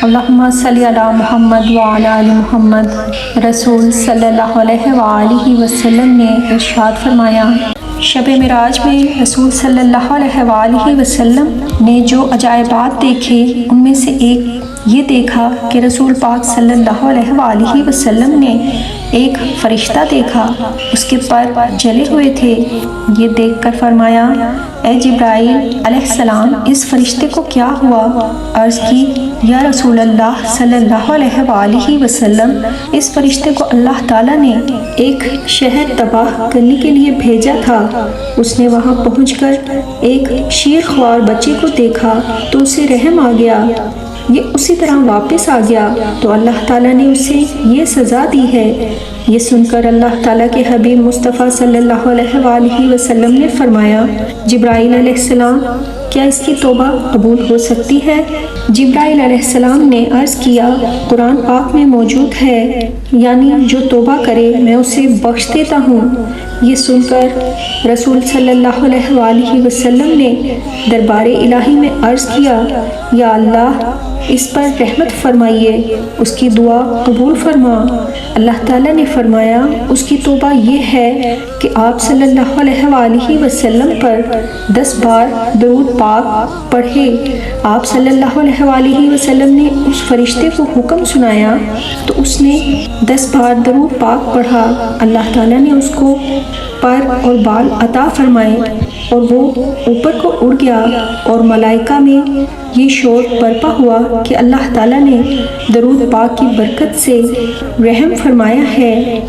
اللہم صلی علی محمد وعلی آل محمد۔ رسول صلی اللہ علیہ وآلہ وسلم نے ارشاد فرمایا، شب معراج میں رسول صلی اللہ علیہ وآلہ وسلم نے جو عجائبات دیکھے ان میں سے ایک یہ دیکھا کہ رسول پاک صلی اللہ علیہ وآلہ وسلم نے ایک فرشتہ دیکھا، اس کے پر جلے ہوئے تھے۔ یہ دیکھ کر فرمایا، اے جبرائیل علیہ السلام، اس فرشتے کو کیا ہوا؟ عرض کی، یا رسول اللہ صلی اللہ علیہ وآلہ وسلم، اس فرشتے کو اللہ تعالیٰ نے ایک شہر تباہ کرنے کے لیے بھیجا تھا۔ اس نے وہاں پہنچ کر ایک شیر خوار بچے کو دیکھا تو اسے رحم آ گیا، یہ اسی طرح واپس آ گیا تو اللہ تعالیٰ نے اسے یہ سزا دی ہے۔ یہ سن کر اللہ تعالیٰ کے حبیب مصطفیٰ صلی اللہ علیہ وآلہ وسلم نے فرمایا، جبرائیل علیہ السلام، کیا اس کی توبہ قبول ہو سکتی ہے؟ جبرائیل علیہ السلام نے عرض کیا، قرآن پاک میں موجود ہے، یعنی جو توبہ کرے میں اسے بخش دیتا ہوں۔ یہ سن کر رسول صلی اللہ علیہ وآلہ وسلم نے دربار الہی میں عرض کیا، یا اللہ، اس پر رحمت فرمائیے، اس کی دعا قبول فرما۔ اللہ تعالیٰ نے فرمایا، اس کی توبہ یہ ہے کہ آپ صلی اللہ علیہ وآلہ وسلم پر 10 بار درود پاک پڑھے۔ آپ صلی اللہ علیہ وآلہ وسلم نے اس فرشتے کو حکم سنایا تو اس نے 10 بار درود پاک پڑھا۔ اللہ تعالیٰ نے اس کو پر اور بال عطا فرمائے اور وہ اوپر کو اڑ گیا، اور ملائکہ میں یہ شور برپا ہوا کہ اللہ تعالیٰ نے درود پاک کی برکت سے رحم فرمایا ہے۔